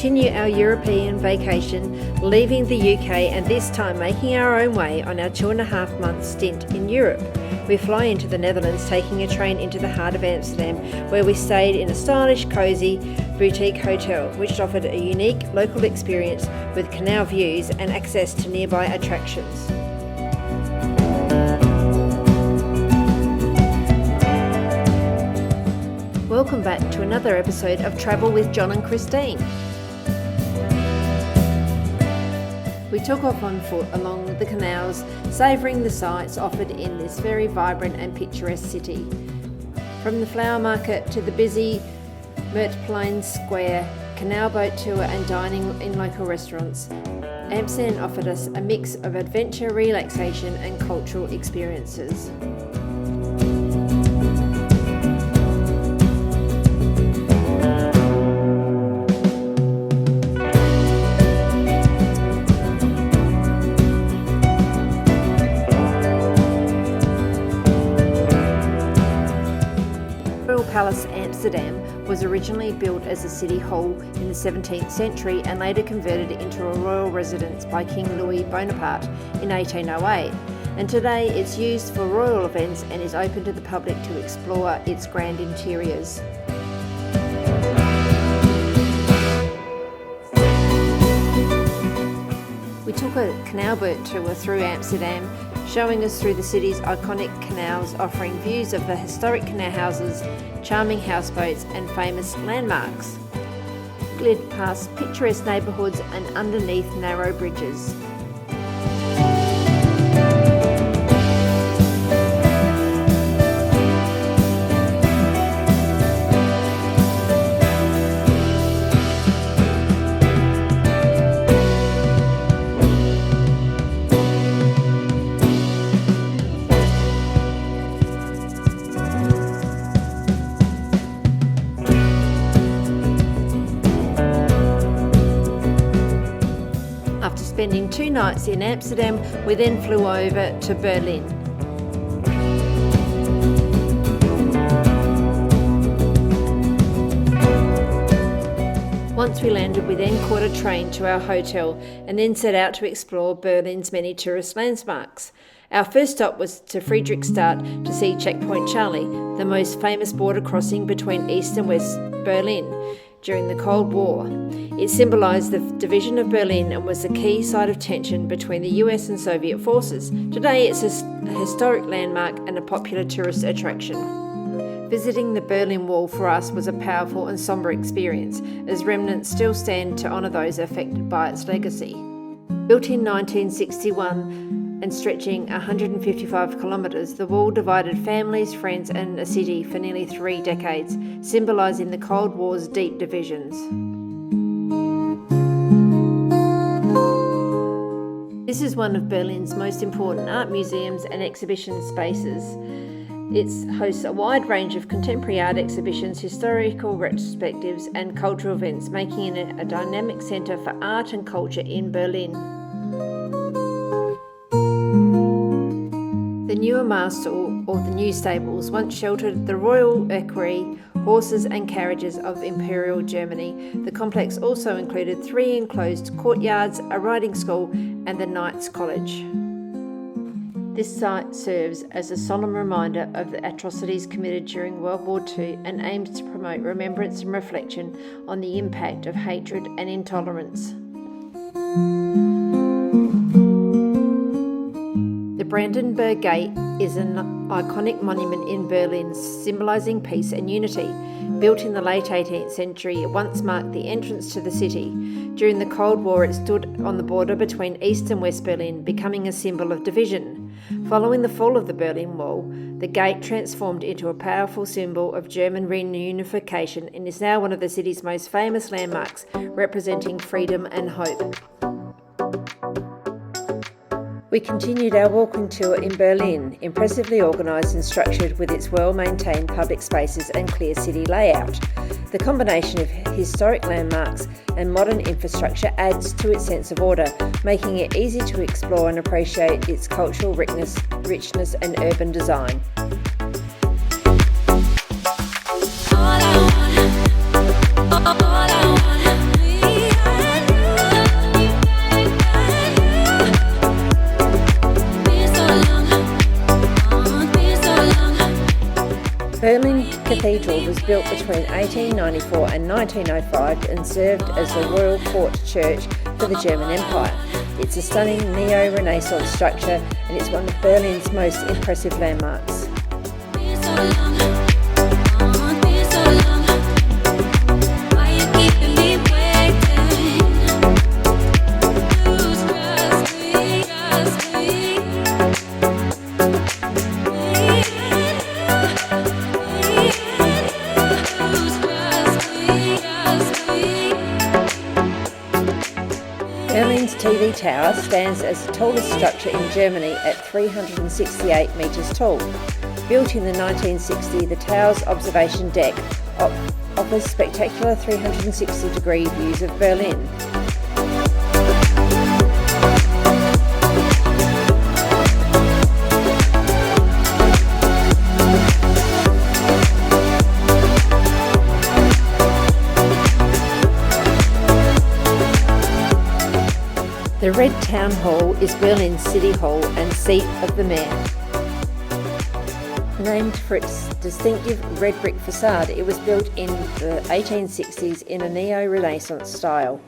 continue our European vacation, leaving the UK and this time making our own way on our 2.5-month stint in Europe. We fly into the Netherlands, taking a train into the heart of Amsterdam, where we stayed in a stylish, cosy boutique hotel, which offered a unique local experience with canal views and access to nearby attractions. Welcome back to another episode of Travel with John and Christine. We took off on foot along the canals, savouring the sights offered in this very vibrant and picturesque city. From the flower market to the busy Mertplein Square, canal boat tour and dining in local restaurants, Amsterdam offered us a mix of adventure, relaxation and cultural experiences. Palace Amsterdam was originally built as a city hall in the 17th century and later converted into a royal residence by King Louis Bonaparte in 1808. And today it's used for royal events and is open to the public to explore its grand interiors. We took a canal boat tour through Amsterdam, showing us through the city's iconic canals, offering views of the historic canal houses, charming houseboats and famous landmarks. We glid past picturesque neighbourhoods and underneath narrow bridges. Spending 2 nights in Amsterdam, we then flew over to Berlin. Once we landed, we then caught a train to our hotel and then set out to explore Berlin's many tourist landmarks. Our first stop was to Friedrichstadt to see Checkpoint Charlie, the most famous border crossing between East and West Berlin during the Cold War. It symbolised the division of Berlin and was a key site of tension between the US and Soviet forces. Today it's a historic landmark and a popular tourist attraction. Visiting the Berlin Wall for us was a powerful and sombre experience, as remnants still stand to honour those affected by its legacy. Built in 1961, and stretching 155 kilometres, the wall divided families, friends and a city for nearly 3 decades, symbolising the Cold War's deep divisions. This is one of Berlin's most important art museums and exhibition spaces. It hosts a wide range of contemporary art exhibitions, historical retrospectives and cultural events, making it a dynamic centre for art and culture in Berlin. The newer Master or the new stables once sheltered the royal equerry, horses and carriages of Imperial Germany. The complex also included 3 enclosed courtyards, a riding school and the Knights College. This site serves as a solemn reminder of the atrocities committed during World War II and aims to promote remembrance and reflection on the impact of hatred and intolerance. The Brandenburg Gate is an iconic monument in Berlin, symbolising peace and unity. Built in the late 18th century, it once marked the entrance to the city. During the Cold War, it stood on the border between East and West Berlin, becoming a symbol of division. Following the fall of the Berlin Wall, the gate transformed into a powerful symbol of German reunification and is now one of the city's most famous landmarks, representing freedom and hope. We continued our walking tour in Berlin, impressively organised and structured with its well-maintained public spaces and clear city layout. The combination of historic landmarks and modern infrastructure adds to its sense of order, making it easy to explore and appreciate its cultural richness and urban design. All I want, we Cathedral was built between 1894 and 1905 and served as the royal court church for the German Empire. It's a stunning neo-Renaissance structure and it's one of Berlin's most impressive landmarks. Berlin's TV tower stands as the tallest structure in Germany at 368 metres tall. Built in the 1960s, the tower's observation deck offers spectacular 360-degree views of Berlin. The Red Town Hall is Berlin's city hall and seat of the mayor. Named for its distinctive red brick facade, it was built in the 1860s in a neo-Renaissance style.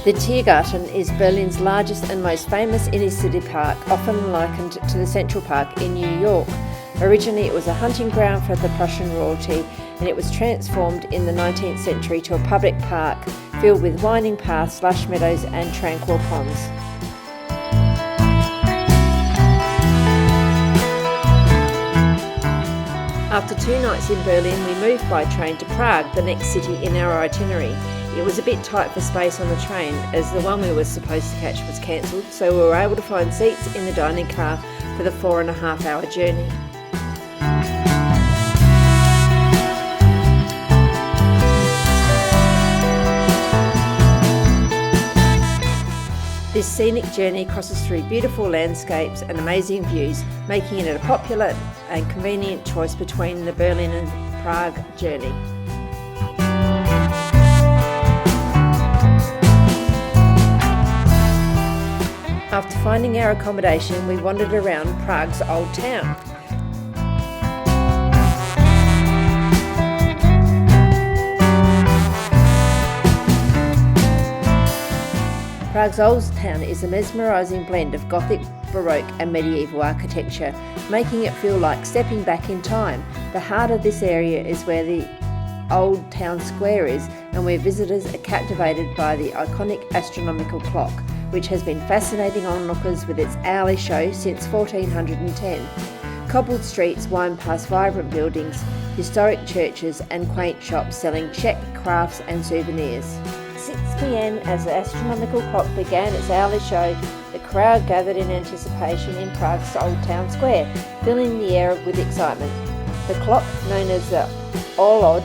The Tiergarten is Berlin's largest and most famous inner-city park, often likened to the Central Park in New York. Originally it was a hunting ground for the Prussian royalty, and it was transformed in the 19th century to a public park filled with winding paths, lush meadows and tranquil ponds. After 2 nights in Berlin, we moved by train to Prague, the next city in our itinerary. It was a bit tight for space on the train as the one we were supposed to catch was cancelled, so we were able to find seats in the dining car for the 4.5-hour journey. This scenic journey crosses through beautiful landscapes and amazing views, making it a popular and convenient choice between the Berlin and Prague journey. After finding our accommodation, we wandered around Prague's old town. Prague's old town is a mesmerising blend of Gothic, Baroque and medieval architecture, making it feel like stepping back in time. The heart of this area is where the old town square is, and where visitors are captivated by the iconic astronomical clock, which has been fascinating onlookers with its hourly show since 1410. Cobbled streets wind past vibrant buildings, historic churches and quaint shops selling Czech crafts and souvenirs. 6 p.m. as the astronomical clock began its hourly show, the crowd gathered in anticipation in Prague's old town square, filling the air with excitement. The clock, known as the Orloj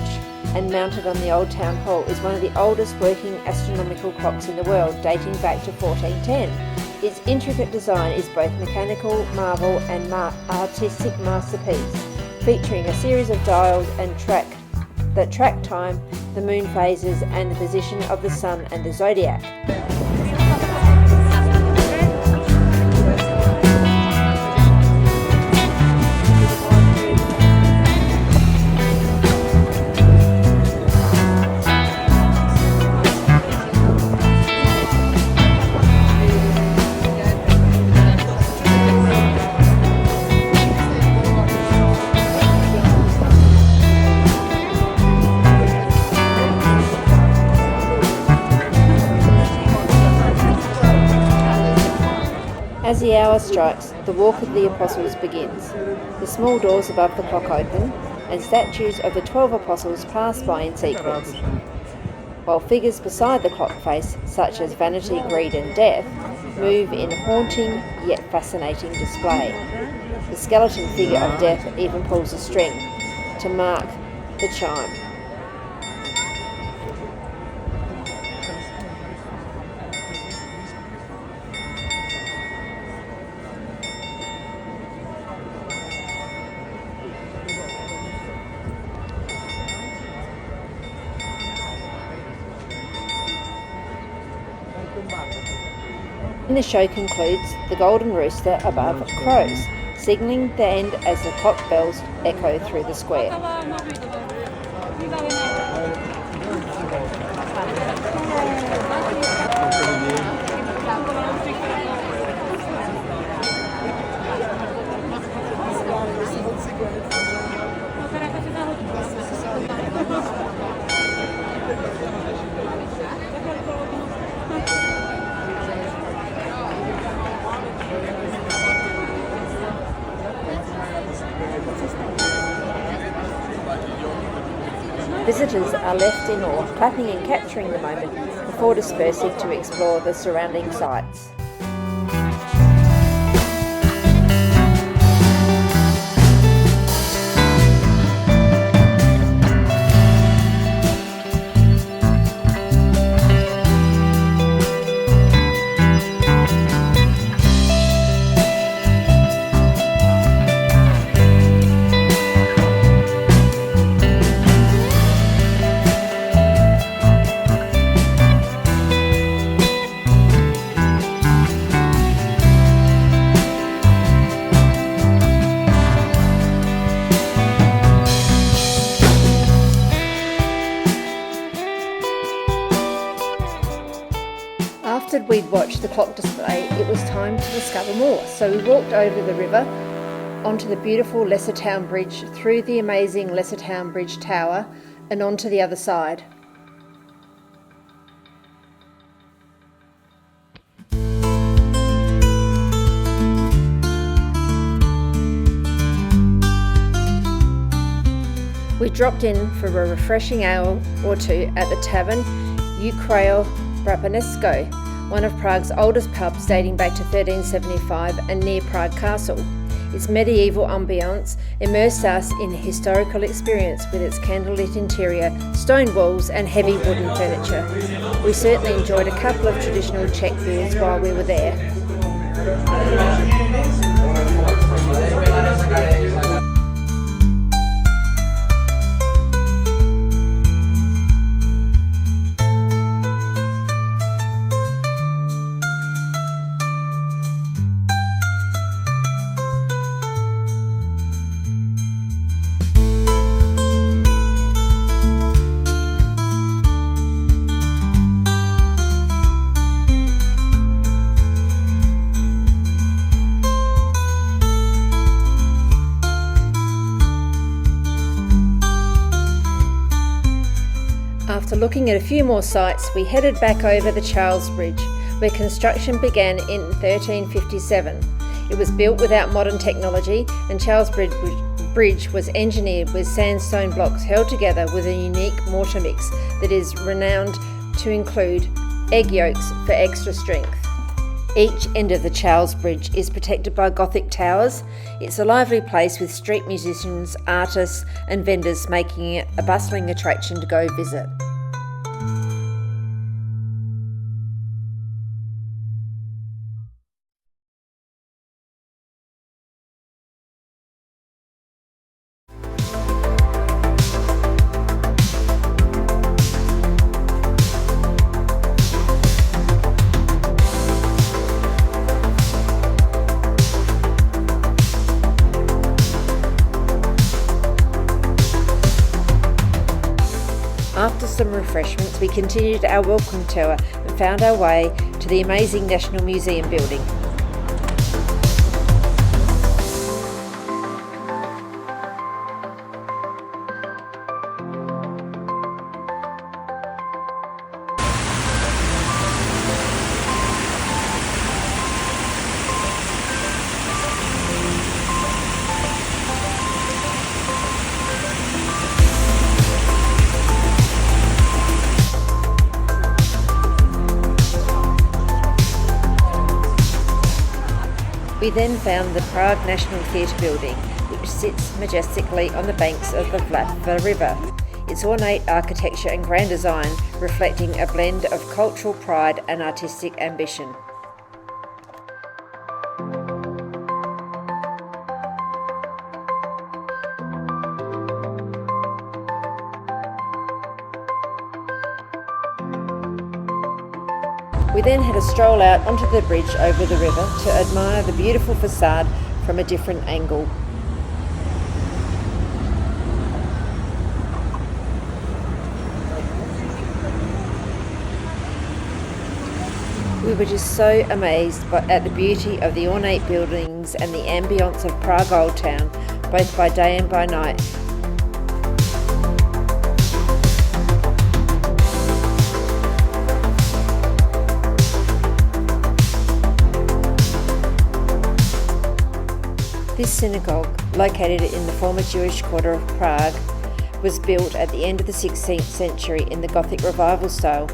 and mounted on the Old Town Hall, is one of the oldest working astronomical clocks in the world, dating back to 1410. Its intricate design is both mechanical marvel and artistic masterpiece, featuring a series of dials and that track time, the moon phases and the position of the sun and the zodiac. As the hour strikes, the Walk of the Apostles begins. The small doors above the clock open, and statues of the 12 apostles pass by in sequence, while figures beside the clock face, such as vanity, greed and death, move in haunting yet fascinating display. The skeleton figure of death even pulls a string to mark the chime. And the show concludes the golden rooster above crows, signalling the end as the clock bells echo through the square. Visitors are left in awe, clapping and capturing the moment before dispersing to explore the surrounding sights. After we'd watched the clock display, it was time to discover more. So we walked over the river, onto the beautiful Lessertown Bridge, through the amazing Lessertown Bridge Tower, and onto the other side. We dropped in for a refreshing ale or two at the tavern Ukrail Brapanesco, one of Prague's oldest pubs dating back to 1375 and near Prague Castle. Its medieval ambience immersed us in a historical experience with its candlelit interior, stone walls and heavy wooden furniture. We certainly enjoyed a couple of traditional Czech beers while we were there. After looking at a few more sites, we headed back over the Charles Bridge, where construction began in 1357. It was built without modern technology, and Charles Bridge was engineered with sandstone blocks held together with a unique mortar mix that is renowned to include egg yolks for extra strength. Each end of the Charles Bridge is protected by Gothic towers. It's a lively place with street musicians, artists and vendors, making it a bustling attraction to go visit. After some refreshments, we continued our welcome tour and found our way to the amazing National Museum building. We then found the Prague National Theatre building, which sits majestically on the banks of the Vltava River. Its ornate architecture and grand design reflecting a blend of cultural pride and artistic ambition. We then had a stroll out onto the bridge over the river to admire the beautiful facade from a different angle. We were just so amazed at the beauty of the ornate buildings and the ambience of Prague Old Town, both by day and by night. This synagogue, located in the former Jewish quarter of Prague, was built at the end of the 16th century in the Gothic Revival style.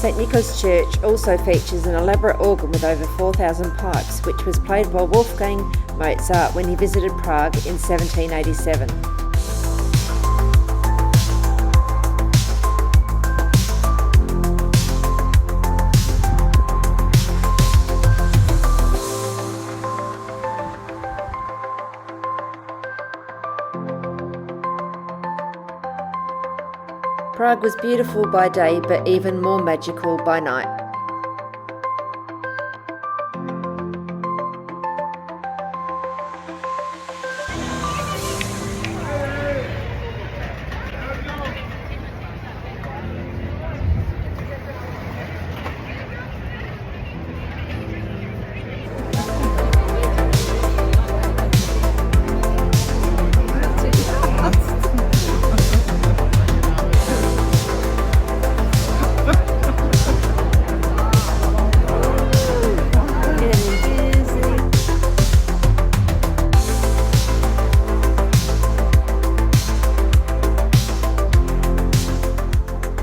St Nicholas Church also features an elaborate organ with over 4,000 pipes, which was played by Wolfgang Mozart when he visited Prague in 1787. Prague was beautiful by day, but even more magical by night.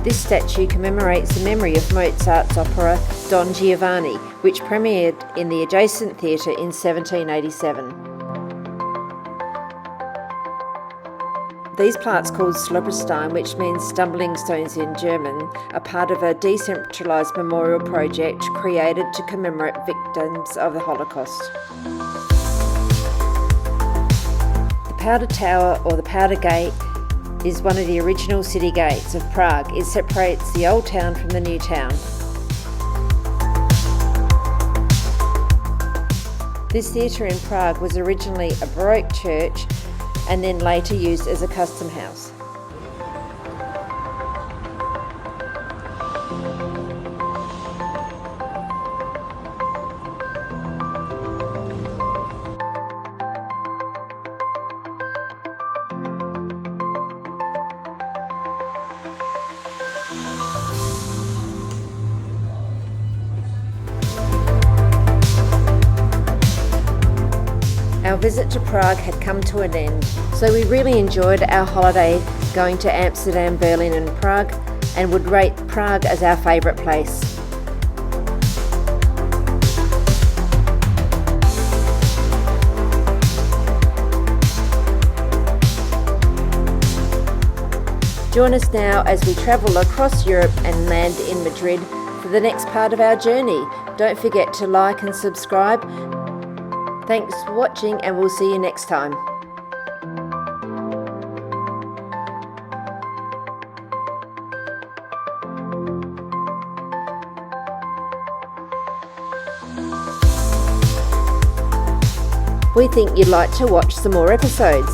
This statue commemorates the memory of Mozart's opera Don Giovanni, which premiered in the adjacent theatre in 1787. These plaques, called Stolpersteine, which means stumbling stones in German, are part of a decentralised memorial project created to commemorate victims of the Holocaust. The Powder Tower, or the Powder Gate, is one of the original city gates of Prague. It separates the old town from the new town. This theatre in Prague was originally a Baroque church and then later used as a custom house. Our visit to Prague had come to an end, so we really enjoyed our holiday going to Amsterdam, Berlin and Prague, and would rate Prague as our favourite place. Join us now as we travel across Europe and land in Madrid for the next part of our journey. Don't forget to like and subscribe. Thanks for watching, and we'll see you next time. We think you'd like to watch some more episodes.